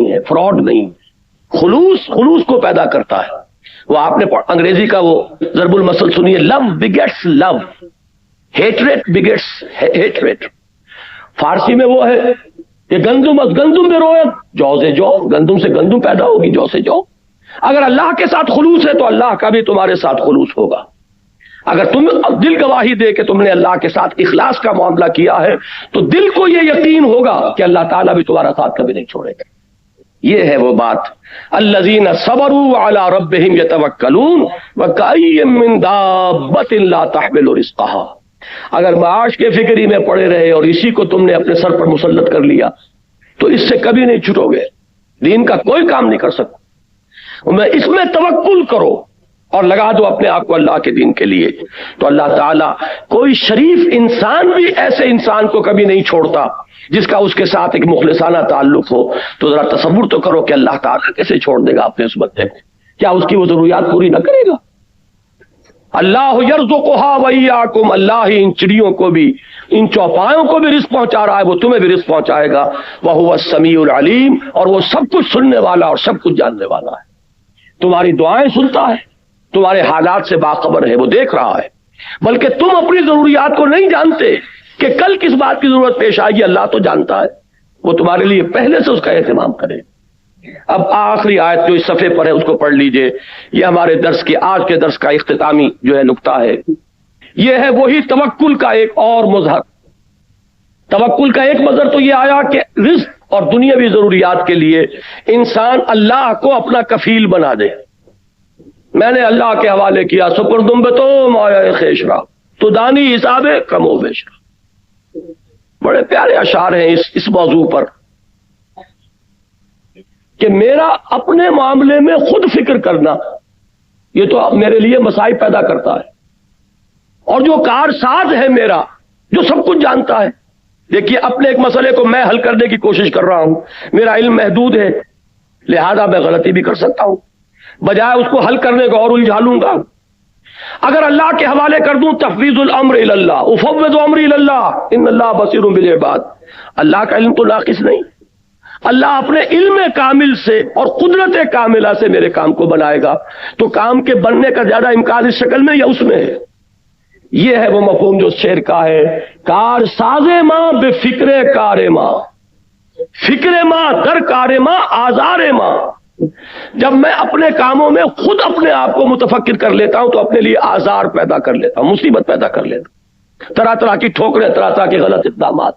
ہے، فراڈ نہیں، خلوص کو پیدا کرتا ہے۔ وہ آپ نے انگریزی کا وہ ضرب المثل سنیے، لو بگیٹس لو، ہیٹریٹ بگیٹس ہیٹریٹ۔ فارسی میں وہ ہے کہ گندم از گندم میں رویت، جو سے جو، گندم سے گندم پیدا ہوگی، جو سے جو۔ اگر اللہ کے ساتھ خلوص ہے تو اللہ کا بھی تمہارے ساتھ خلوص ہوگا۔ اگر تم دل گواہی دے کہ تم نے اللہ کے ساتھ اخلاص کا معاملہ کیا ہے تو دل کو یہ یقین ہوگا کہ اللہ تعالیٰ بھی تمہارا ساتھ کبھی نہیں چھوڑے گا۔ یہ ہے وہ بات، الذین صبروا علی ربہم یتوکلون وکأی من دابۃ لا تحمل رزقها۔ اگر معاش کے فکری میں پڑے رہے اور اسی کو تم نے اپنے سر پر مسلط کر لیا تو اس سے کبھی نہیں چھٹو گے، دین کا کوئی کام نہیں کر سکتے۔ اس میں توکل کرو اور لگا دو اپنے آپ کو اللہ کے دین کے لیے، تو اللہ تعالیٰ کوئی شریف انسان بھی ایسے انسان کو کبھی نہیں چھوڑتا جس کا اس کے ساتھ ایک مخلصانہ تعلق ہو۔ تو ذرا تصور تو کرو کہ اللہ تعالیٰ کیسے چھوڑ دے گا اپنے اس بندے کو؟ کیا اس کی وہ ضروریات پوری نہ کرے گا؟ اللہ یرزقھا وایاکم، اللہ ہی ان چڑیوں کو بھی، ان چوپایوں کو بھی رزق پہنچا رہا ہے، وہ تمہیں بھی رزق پہنچائے گا۔ وہو السمیع العلیم، اور وہ سب کچھ سننے والا اور سب کچھ جاننے والا ہے۔ تمہاری دعائیں سنتا ہے، تمہارے حالات سے باخبر ہے، وہ دیکھ رہا ہے، بلکہ تم اپنی ضروریات کو نہیں جانتے کہ کل کس بات کی ضرورت پیش آئے گی، اللہ تو جانتا ہے، وہ تمہارے لیے پہلے سے اس کا اہتمام کرے۔ اب آخری آیت جو اس صفحے پر ہے اس کو پڑھ لیجئے، یہ ہمارے درس کے آج کے درس کا اختتامی جو ہے نقطہ ہے، یہ ہے وہی توکل کا ایک اور مظہر۔ توکل کا ایک مظہر تو یہ آیا کہ رزق اور دنیاوی ضروریات کے لیے انسان اللہ کو اپنا کفیل بنا دے۔ میں نے اللہ کے حوالے کیا، سپردم بتو مایا خیشرا تو دانی حساب کم و بیشرا۔ بڑے پیارے اشعار ہیں اس موضوع پر کہ میرا اپنے معاملے میں خود فکر کرنا یہ تو میرے لیے مسائل پیدا کرتا ہے، اور جو کارساز ہے میرا، جو سب کچھ جانتا ہے۔ دیکھیے اپنے ایک مسئلے کو میں حل کرنے کی کوشش کر رہا ہوں، میرا علم محدود ہے لہذا میں غلطی بھی کر سکتا ہوں، بجائے اس کو حل کرنے کو اور الجھا لوں گا۔ اگر اللہ کے حوالے کر دوں، تفویض الامر الی اللہ، افوض امری الی اللہ ان اللہ بصیر بالعباد، اللہ کا علم تو ناقص نہیں، اللہ اپنے علم کامل سے اور قدرت کاملہ سے میرے کام کو بنائے گا، تو کام کے بننے کا زیادہ امکان اس شکل میں یا اس میں ہے۔ یہ ہے وہ مفہوم جو شعر کا ہے، کار ساز ماں بے فکر کار ماں، فکر ماں در کار ماں آزار ماں۔ جب میں اپنے کاموں میں خود اپنے آپ کو متفکر کر لیتا ہوں تو اپنے لیے آزار پیدا کر لیتا ہوں، مصیبت پیدا کر لیتا ہوں، طرح طرح کی ٹھوکریں، طرح طرح کے غلط اقدامات۔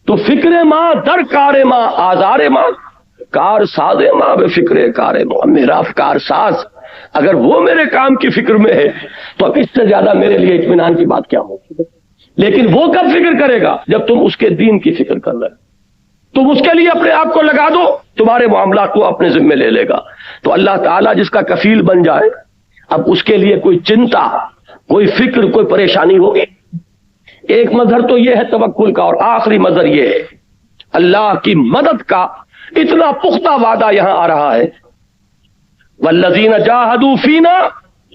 تو فکر ماں در کار ماں آزار ماں، کار ساز ماں بے فکر کار ماں۔ میرا کار ساز اگر وہ میرے کام کی فکر میں ہے تو اب اس سے زیادہ میرے لیے اطمینان کی بات کیا ہوگی؟ لیکن وہ کب فکر کرے گا؟ جب تم اس کے دین کی فکر کر رہے، تم اس کے لیے اپنے آپ کو لگا دو، تمہارے معاملات کو اپنے ذمے لے لے گا۔ تو اللہ تعالیٰ جس کا کفیل بن جائے، اب اس کے لیے کوئی چنتا، کوئی فکر، کوئی پریشانی ہوگی۔ ایک مظہر تو یہ ہے توکل کا، اور آخری مظہر یہ ہے اللہ کی مدد کا اتنا پختہ وعدہ یہاں آ رہا ہے، والذین جاہدوا فینا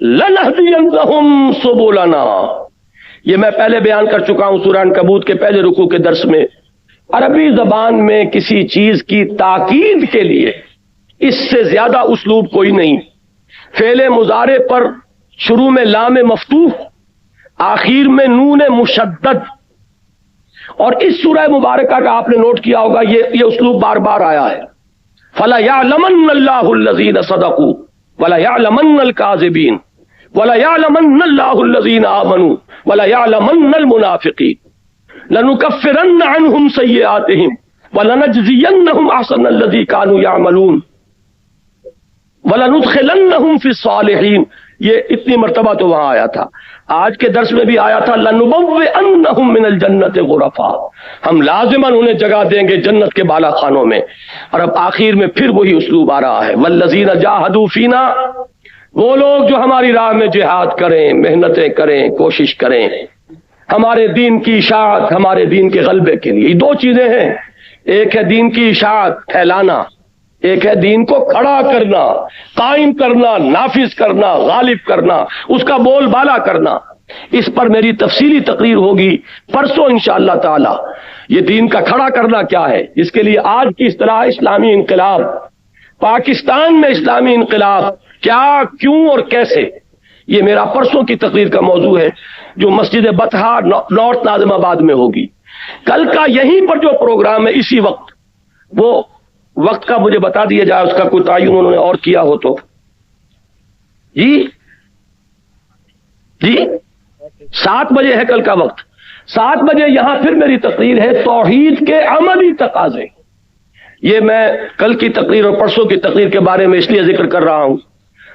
لنہدینہم سبلنا۔ یہ میں پہلے بیان کر چکا ہوں سورہ عنکبوت کے پہلے رکوع کے درس میں۔ عربی زبان میں کسی چیز کی تاکید کے لیے اس سے زیادہ اسلوب کوئی نہیں۔ فعل مضارع پر شروع میں لام مفتوح، آخر میں نون مشدد، اور اس سورہ مبارکہ کا آپ نے نوٹ کیا ہوگا یہ اسلوب بار بار آیا ہے، فَلَيَعْلَمَنَّ اللَّهُ الَّذِينَ صَدَقُوا وَلَيَعْلَمَنَّ الْكَاذِبِينَ وَلَيَعْلَمَنَّ اللَّهُ الَّذِينَ آمَنُوا وَلَيَعْلَمَنَّ الْمُنَافِقِينَ لَنُكَفِّرَنَّ عَنْهُمْ سَيِّئَاتِهِمْ وَلَنَجْزِيَنَّهُمْ أَحْسَنَ الَّذِي كَانُوا يَعْمَلُونَ وَلَنُدْخِلَنَّهُمْ فِي الصَّالِحِينَ۔ یہ اتنی مرتبہ تو وہاں آیا تھا، آج کے درس میں بھی آیا تھا، لَنُبَوِّئَنَّهُمْ مِنَ الْجَنَّةِ غُرَفًا، ہم لازماً انہیں جگہ دیں گے جنت کے بالا خانوں میں۔ اور اب آخر میں پھر وہی اسلوب آ رہا ہے، وَالَّذِينَ جَاهَدُوا فِينَا، وہ لوگ جو ہماری راہ میں جہاد کریں، محنتیں کریں، کوشش کریں، ہمارے دین کی اشاعت، ہمارے دین کے غلبے کے لیے۔ یہ دو چیزیں ہیں، ایک ہے دین کی اشاعت، پھیلانا، ایک ہے دین کو کھڑا کرنا، قائم کرنا، نافذ کرنا، غالب کرنا، اس کا بول بالا کرنا۔ اس پر میری تفصیلی تقریر ہوگی پرسوں انشاءاللہ تعالی. یہ دین کا کھڑا کرنا کیا ہے، اس کے لیے آج کی اصطلاح اسلامی انقلاب، پاکستان میں اسلامی انقلاب کیا، کیوں اور کیسے، یہ میرا پرسوں کی تقریر کا موضوع ہے جو مسجد بطحہ نارتھ ناظم آباد میں ہوگی. کل کا یہیں پر جو پروگرام ہے اسی وقت، وہ وقت کا مجھے بتا دیا جائے، اس کا کوئی تعین انہوں نے اور کیا ہو تو. جی 7 بجے ہے کل کا وقت. 7 بجے یہاں پھر میری تقریر ہے، توحید کے عملی تقاضے. یہ میں کل کی تقریر اور پرسوں کی تقریر کے بارے میں اس لیے ذکر کر رہا ہوں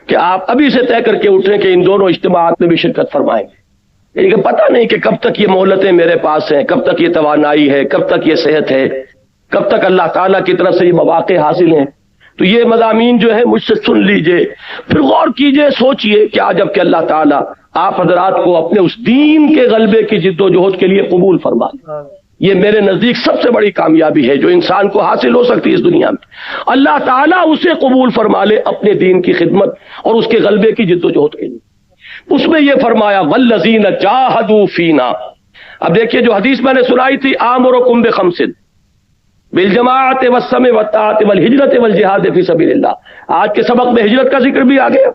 کہ آپ ابھی سے طے کر کے اٹھیں کہ ان دونوں اجتماعات میں بھی شرکت فرمائیں گے. کہ پتہ نہیں کہ کب تک یہ مہلتیں میرے پاس ہیں، کب تک یہ توانائی ہے، کب تک یہ صحت ہے، کب تک اللہ تعالیٰ کی طرف سے یہ مواقع حاصل ہیں. تو یہ مضامین جو ہے مجھ سے سن لیجئے، پھر غور کیجئے، سوچئے کہ جب کہ اللہ تعالیٰ آپ حضرات کو اپنے اس دین کے غلبے کی جد و جہد کے لیے قبول فرما لے. یہ میرے نزدیک سب سے بڑی کامیابی ہے جو انسان کو حاصل ہو سکتی ہے اس دنیا میں. اللہ تعالیٰ اسے قبول فرما لے اپنے دین کی خدمت اور اس کے غلبے کی جد و جہد کے لیے. اس میں یہ فرمایا والذین جاہدوا فینا. اب دیکھیے جو حدیث میں نے سنائی تھی، آمرکم بخمس بالجماعت والسمع والطاعت والہجرت والجہاد فی سبیل اللہ. آج کے سبق میں ہجرت کا ذکر بھی آ گیا.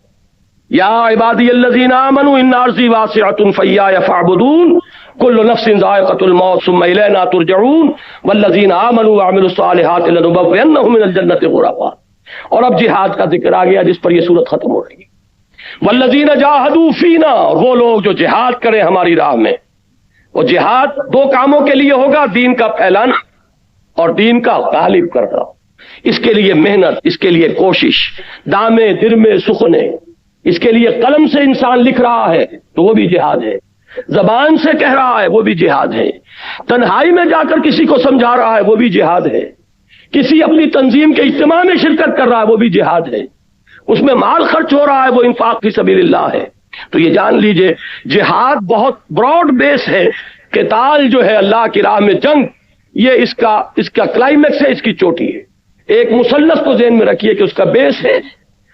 یا عبادی الذین آمنوا ان ارضی واسعۃ فایای فاعبدون کل نفس ذائقۃ الموت ثم الینا ترجعون والذین آمنوا وعملوا الصالحات لنبوئنهم من الجنۃ غرفا. اور اب جہاد کا ذکر آ گیا جس پر یہ سورت ختم ہو رہی ہے. والذین جاہدوا فینا، وہ لوگ جو جہاد کریں ہماری راہ میں. وہ جہاد 2 کاموں کے لیے ہوگا، دین کا پھیلانا اور دین کا غالب کرنا. اس کے لیے محنت، اس کے لیے کوشش، دامے درمے سخنے. اس کے لیے قلم سے انسان لکھ رہا ہے تو وہ بھی جہاد ہے، زبان سے کہہ رہا ہے وہ بھی جہاد ہے، تنہائی میں جا کر کسی کو سمجھا رہا ہے وہ بھی جہاد ہے، کسی اپنی تنظیم کے اجتماع میں شرکت کر رہا ہے وہ بھی جہاد ہے، اس میں مال خرچ ہو رہا ہے وہ انفاق فی سبیل اللہ ہے. تو یہ جان لیجئے جہاد بہت براڈ بیس ہے. قتال جو ہے اللہ کی راہ میں جنگ، یہ اس کا کلائمیکس ہے، اس کی چوٹی ہے. ایک مثلث کو ذہن میں رکھیے کہ اس کا بیس ہے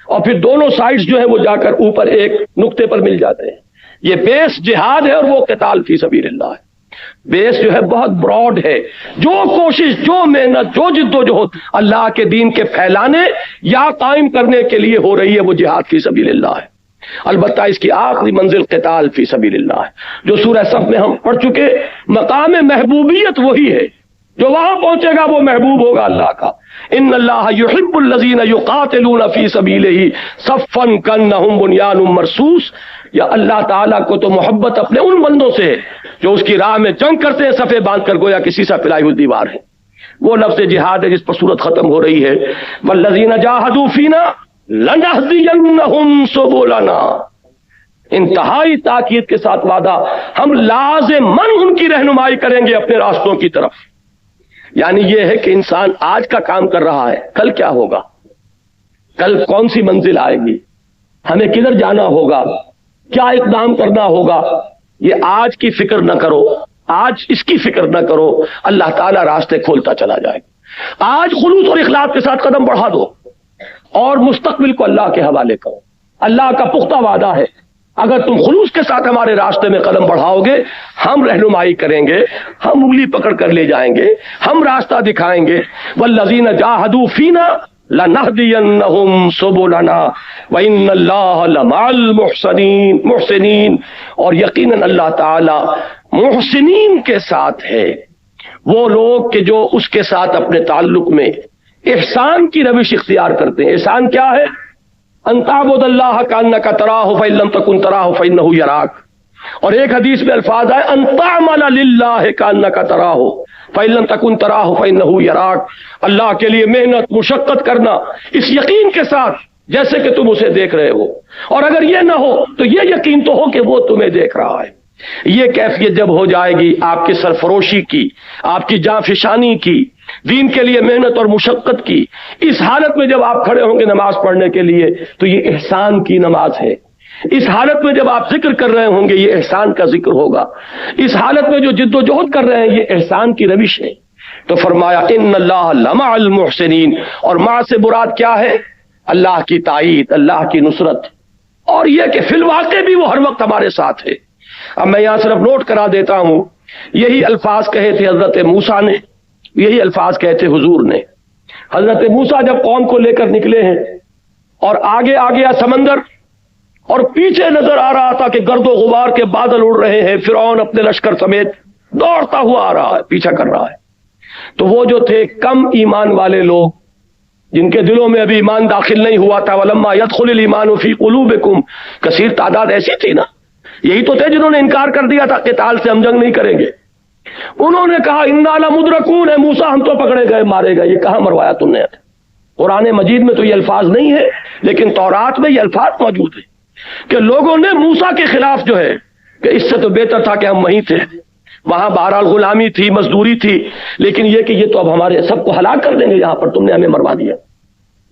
اور پھر دونوں سائڈز جو ہے وہ جا کر اوپر ایک نقطے پر مل جاتے ہیں. یہ بیس جہاد ہے اور وہ قتال فی سبیل اللہ ہے. بیس جو ہے بہت براڈ ہے. جو کوشش، جو محنت، جو جد و جہد اللہ کے دین کے پھیلانے یا قائم کرنے کے لیے ہو رہی ہے وہ جہاد فی سبیل اللہ ہے. البتہ اس کی آخری منزل قتال فی سبیل اللہ ہے جو سورہ صف میں ہم پڑھ چکے. مقام محبوبیت وہی ہے، جو وہاں پہنچے گا وہ محبوب ہوگا اللہ کا. ان اللہ یحب الذین یقاتلون فی سبیلہ صفا کانہم بنیان مرصوص. یا اللہ تعالیٰ کو تو محبت اپنے ان بندوں سے ہے جو اس کی راہ میں جنگ کرتے ہیں صفے باندھ کر گویا کسی سے پلائی ہوئی دیوار ہے. وہ لفظ جہاد ہے جس پر سورت ختم ہو رہی ہے. والذین جاہدوا فینا لنہدینہم سبلنا. انتہائی تاکید کے ساتھ وعدہ، ہم لازماً ان کی رہنمائی کریں گے اپنے راستوں کی طرف. یعنی یہ ہے کہ انسان آج کا کام کر رہا ہے، کل کیا ہوگا، کل کون سی منزل آئے گی، ہمیں کدھر جانا ہوگا، کیا اقدام کرنا ہوگا، یہ آج کی فکر نہ کرو، آج اس کی فکر نہ کرو. اللہ تعالیٰ راستے کھولتا چلا جائے. آج خلوص اور اخلاص کے ساتھ قدم بڑھا دو اور مستقبل کو اللہ کے حوالے کرو. اللہ کا پختہ وعدہ ہے اگر تم خلوص کے ساتھ ہمارے راستے میں قدم بڑھاؤ گے، ہم رہنمائی کریں گے، ہم انگلی پکڑ کر لے جائیں گے، ہم راستہ دکھائیں گے. والذین جاہدوا فینا لنہدینہم سبلنا وان اللہ لمع المحسنین. اور یقیناً اللہ تعالی محسنین کے ساتھ ہے. وہ لوگ کہ جو اس کے ساتھ اپنے تعلق میں احسان کی روش اختیار کرتے ہیں. احسان کیا ہے؟ ان تعبد اللہ کانک تراہ فإن لم تکن تراہ فإنہ یراک. اور ایک حدیث میں الفاظ آئے ان تعمل للہ کانک تراہ فإن لم تکن تراہ فإنہ یراک. اللہ کے لیے محنت مشقت کرنا اس یقین کے ساتھ جیسے کہ تم اسے دیکھ رہے ہو، اور اگر یہ نہ ہو تو یہ یقین تو ہو کہ وہ تمہیں دیکھ رہا ہے. یہ کیفیت جب ہو جائے گی آپ کی سرفروشی کی، آپ کی جاں فشانی کی، دین کے لیے محنت اور مشقت کی، اس حالت میں جب آپ کھڑے ہوں گے نماز پڑھنے کے لیے تو یہ احسان کی نماز ہے. اس حالت میں جب آپ ذکر کر رہے ہوں گے یہ احسان کا ذکر ہوگا. اس حالت میں جو جد و جہد کر رہے ہیں یہ احسان کی روش ہے. تو فرمایا ان اللہ لمع المحسنین. اور مع سے مراد کیا ہے؟ اللہ کی تائید، اللہ کی نصرت، اور یہ کہ فی الواقع بھی وہ ہر وقت ہمارے ساتھ ہے. اب میں یہاں صرف نوٹ کرا دیتا ہوں، یہی الفاظ کہے تھے حضرت موسیٰ نے، یہی الفاظ کہے تھے حضور نے۔ حضرت موسیٰ جب قوم کو لے کر نکلے ہیں اور آگے آ گیا سمندر، اور پیچھے نظر آ رہا تھا کہ گرد و غبار کے بادل اڑ رہے ہیں، فرعون اپنے لشکر سمیت دوڑتا ہوا آ رہا ہے، پیچھا کر رہا ہے، تو وہ جو تھے کم ایمان والے لوگ جن کے دلوں میں ابھی ایمان داخل نہیں ہوا تھا، وَلَمَّا يَدْخُلِ الْإِيمَانُ فِي قُلُوبِكُمْ، کثیر تعداد ایسی تھی نا، یہی تو تھے جنہوں نے انکار کر دیا تھا قتال سے ہم جنگ نہیں کریں گے۔ انہوں نے کہا اِنَّا لَمُدْرَكُونَ، اے موسیٰ ہم تو پکڑے گئے مارے گئے۔ یہ کہاں مروایا تم نے؟ قرآن مجید میں تو یہ الفاظ نہیں ہے، لیکن تورات میں یہ الفاظ موجود ہیں کہ لوگوں نے موسیٰ کے خلاف جو ہے کہ اس سے تو بہتر تھا کہ ہم وہیں تھے، وہاں بہرحال غلامی تھی، مزدوری تھی، لیکن یہ کہ یہ تو اب ہمارے سب کو ہلاک کر دیں گے، یہاں پر تم نے ہمیں مروا دیا۔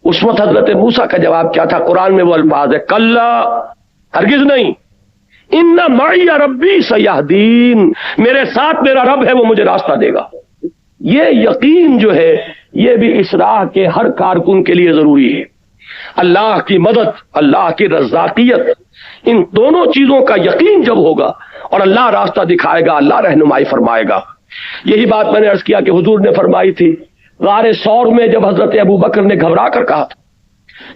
اس وقت حضرت موسیٰ کا جواب کیا تھا؟ قرآن میں وہ الفاظ ہے، کلا، ہرگز نہیں، ان معی ربی سیہدین، میرے ساتھ میرا رب ہے، وہ مجھے راستہ دے گا۔ یہ یقین جو ہے یہ بھی اس راہ کے ہر کارکن کے لیے ضروری ہے۔ اللہ کی مدد، اللہ کی رزاقیت، ان دونوں چیزوں کا یقین جب ہوگا اور اللہ راستہ دکھائے گا، اللہ رہنمائی فرمائے گا۔ یہی بات میں نے عرض کیا کہ حضور نے فرمائی تھی غار ثور میں، جب حضرت ابو بکر نے گھبرا کر کہا تھا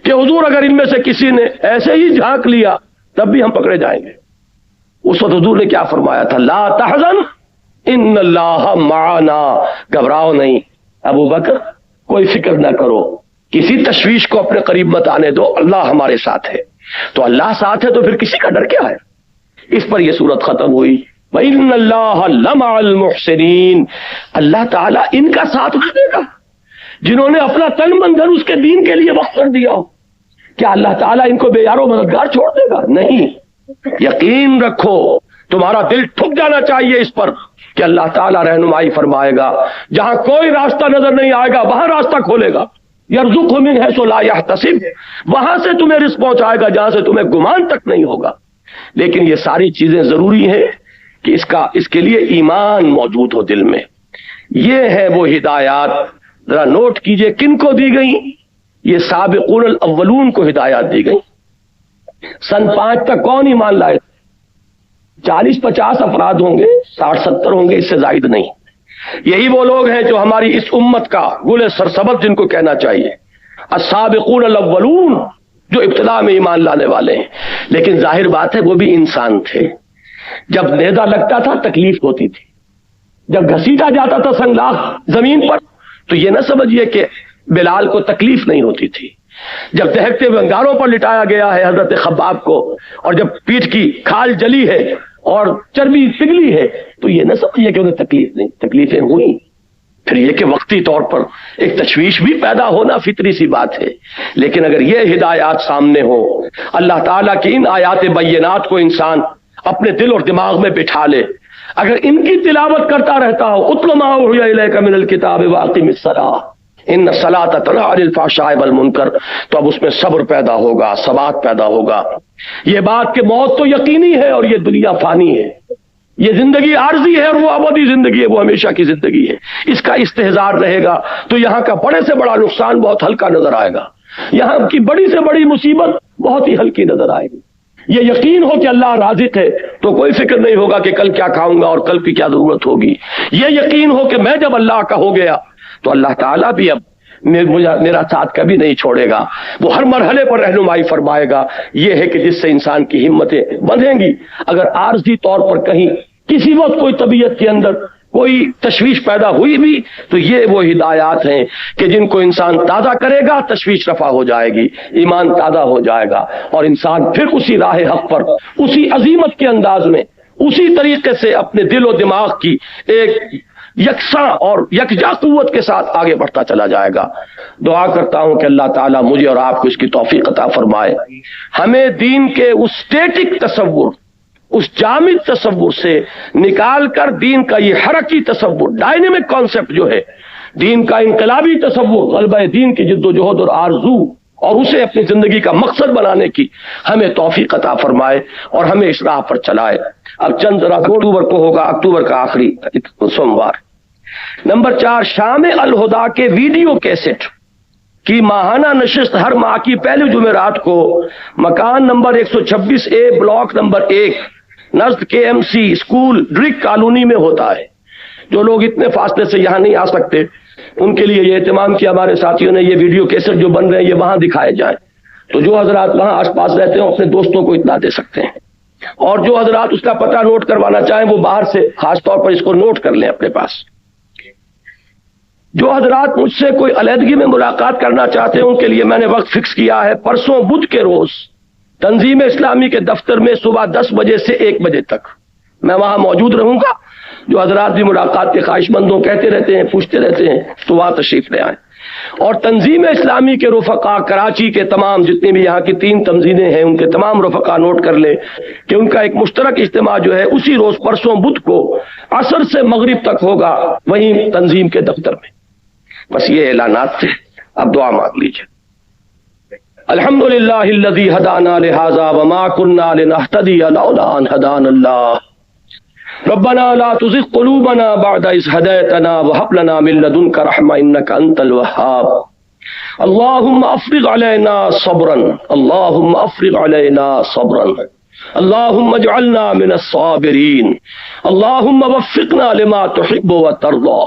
کہ حضور اگر ان میں سے کسی نے ایسے ہی جھانک لیا تب بھی ہم پکڑے جائیں گے، اس وقت حضور نے کیا فرمایا تھا؟ لا تحزن ان اللہ معنا، گھبراؤ نہیں ابو بکر، کوئی فکر نہ کرو، کسی تشویش کو اپنے قریب مت آنے دو، اللہ ہمارے ساتھ ہے۔ تو اللہ ساتھ ہے تو پھر کسی کا ڈر کیا ہے؟ اس پر یہ صورت ختم ہوئی، وَإِنَّ اللَّهَ لَمَعَ الْمُحْسِنِينَ، اللہ تعالیٰ ان کا ساتھ نہ دے گا جنہوں نے اپنا تن من دھن اس کے دین کے لیے وقف کر دیا ہو۔ کیا اللہ تعالیٰ ان کو بے یار و مددگار چھوڑ دے گا؟ نہیں، یقین رکھو، تمہارا دل ٹھک جانا چاہیے اس پر کہ اللہ تعالیٰ رہنمائی فرمائے گا، جہاں کوئی راستہ نظر نہیں آئے گا وہاں راستہ کھولے گا، یرزقہ من حیث لا یحتسب، وہاں سے تمہیں رزق پہنچائے گا جہاں سے تمہیں گمان تک نہیں ہوگا۔ لیکن یہ ساری چیزیں ضروری ہیں کہ اس کے لیے ایمان موجود ہو دل میں۔ یہ ہے وہ ہدایات، ذرا نوٹ کیجئے کن کو دی گئی؟ یہ سابقون الاولون کو ہدایات دی گئی۔ سن 5 تک کون ایمان لائے؟ 40-50 افراد ہوں گے، 60-70 ہوں گے، اس سے زائد نہیں۔ یہی وہ لوگ ہیں جو ہماری اس امت کا گل سرسبز جن کو کہنا چاہیے، السابقون الاولون، جو ابتدا میں ایمان لانے والے ہیں۔ لیکن ظاہر بات ہے وہ بھی انسان تھے، جب نیزہ لگتا تھا تکلیف ہوتی تھی، جب گھسیٹا جاتا تھا سنگلاخ زمین پر تو یہ نہ سمجھیے کہ بلال کو تکلیف نہیں ہوتی تھی، جب دہکتے ہوئے انگاروں پر لٹایا گیا ہے حضرت خباب کو، اور جب پیٹھ کی کھال جلی ہے اور چربی پگھلی ہے تو یہ نہ سمجھیے کہ انہیں تکلیف نہیں، تکلیفیں ہوئی۔ پھر یہ کہ وقتی طور پر ایک تشویش بھی پیدا ہونا فطری سی بات ہے، لیکن اگر یہ ہدایات سامنے ہو، اللہ تعالیٰ کی ان آیات بینات کو انسان اپنے دل اور دماغ میں بٹھا لے، اگر ان کی تلاوت کرتا رہتا ہو، اتل ما اوحی الیک من الکتاب واقم الصلاۃ ان الصلاۃ تنہی عن الفحشاء والمنکر، تو اب اس میں صبر پیدا ہوگا، ثبات پیدا ہوگا۔ یہ بات کہ موت تو یقینی ہے اور یہ دنیا فانی ہے، یہ زندگی عارضی ہے اور وہ ابدی زندگی ہے، وہ ہمیشہ کی زندگی ہے، اس کا استحضار رہے گا تو یہاں کا بڑے سے بڑا نقصان بہت ہلکا نظر آئے گا، یہاں کی بڑی سے بڑی مصیبت بہت ہی ہلکی نظر آئے گی۔ یہ یقین ہو کہ اللہ رازق ہے تو کوئی فکر نہیں ہوگا کہ کل کیا کھاؤں گا اور کل کی کیا ضرورت ہوگی۔ یہ یقین ہو کہ میں جب اللہ کا ہو گیا تو اللہ تعالیٰ بھی اب میرا ساتھ کبھی نہیں چھوڑے گا، وہ ہر مرحلے پر رہنمائی فرمائے گا۔ یہ ہے کہ جس سے انسان کی ہمتیں بندھیں گی۔ اگر عارضی طور پر کہیں کسی وقت کوئی طبیعت کے اندر کوئی تشویش پیدا ہوئی بھی تو یہ وہ ہدایات ہیں کہ جن کو انسان تازہ کرے گا تشویش رفع ہو جائے گی، ایمان تازہ ہو جائے گا، اور انسان پھر اسی راہ حق پر، اسی عظیمت کے انداز میں، اسی طریقے سے اپنے دل و دماغ کی ایک یکساں اور یکجا قوت کے ساتھ آگے بڑھتا چلا جائے گا۔ دعا کرتا ہوں کہ اللہ تعالیٰ مجھے اور آپ کو اس کی توفیق عطا فرمائے، ہمیں دین کے اس اسٹیٹک تصور، اس جامد تصور سے نکال کر دین کا یہ حرکی تصور، ڈائنامک کانسیپٹ جو ہے، دین کا انقلابی تصور، غلبہ دین کی جد و جہد اور آرزو، اور اسے اپنی زندگی کا مقصد بنانے کی ہمیں توفیق عطا فرمائے اور ہمیں اس راہ پر چلائے۔ اب چند ذرا اکتوبر کو ہوگا، اکتوبر کا آخری سوموار۔ نمبر 4، شام الہدا کے ویڈیو کیسٹ کی ماہانہ نشست ہر ماہ کی پہلی جمعرات کو مکان نمبر 126A بلاک نمبر 1 نزد KMC اسکول ڈرک کالونی میں ہوتا ہے. جو لوگ اتنے فاصلے سے یہاں نہیں آ سکتے ان کے لیے یہ اہتمام کیا ہمارے ساتھیوں نے، یہ ویڈیو کیسٹ جو بن رہے ہیں یہ وہاں دکھائے جائیں، تو جو حضرات وہاں آس پاس رہتے ہیں اپنے دوستوں کو اطلاع دے سکتے ہیں، اور جو حضرات اس کا پتہ نوٹ کروانا چاہیں وہ باہر سے خاص طور پر اس کو نوٹ کر لیں اپنے پاس. جو حضرات مجھ سے کوئی علیحدگی میں ملاقات کرنا چاہتے ہیں ان کے لیے میں نے وقت فکس کیا ہے، پرسوں بدھ کے روز تنظیم اسلامی کے دفتر میں صبح 10 بجے سے 1 بجے تک میں وہاں موجود رہوں گا. جو حضرات بھی ملاقات کے خواہش مندوں کہتے رہتے ہیں، پوچھتے رہتے ہیں، تو وہاں تشریف لے آئیں. اور تنظیم اسلامی کے رفقا کراچی کے تمام جتنی بھی یہاں کی 3 تنظیمیں ہیں ان کے تمام رفقا نوٹ کر لیں کہ ان کا ایک مشترک اجتماع جو ہے اسی روز پرسوں بدھ کو عصر سے مغرب تک ہوگا وہیں تنظیم کے دفتر میں. بس یہ اعلانات تھے، اب دعا مانگ لیجیے. الحمدللہ الذی ہدانا لہذا وما کنا لنہتدی لولا ان ہدانا اللہ ربنا لا تزغ قلوبنا بعد إذ هديتنا وهب لنا من لدنك رحمة إنك أنت الوهاب. اللهم أفرغ علينا صبرا، اللهم أفرغ علينا صبرا، اللهم اجعلنا من الصابرين، اللهم وفقنا لما تحب وترضى،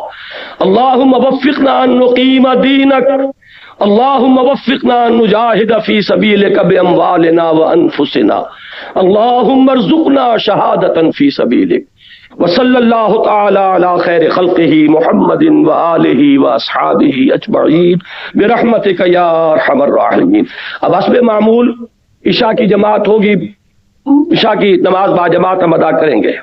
اللهم وفقنا أن نقيم دينك، اللهم وفقنا أن نجاهد في سبيلك بأموالنا وأنفسنا، اللهم ارزقنا شهادة في سبيلك. وصلی اللہ تعالی علی خیر خلقہ محمد وآلہ واصحابہ اجمعین برحمتک یا ارحم الراحمین. اب حسب معمول عشاء کی جماعت ہوگی، عشاء کی نماز با جماعت ہم ادا کریں گے.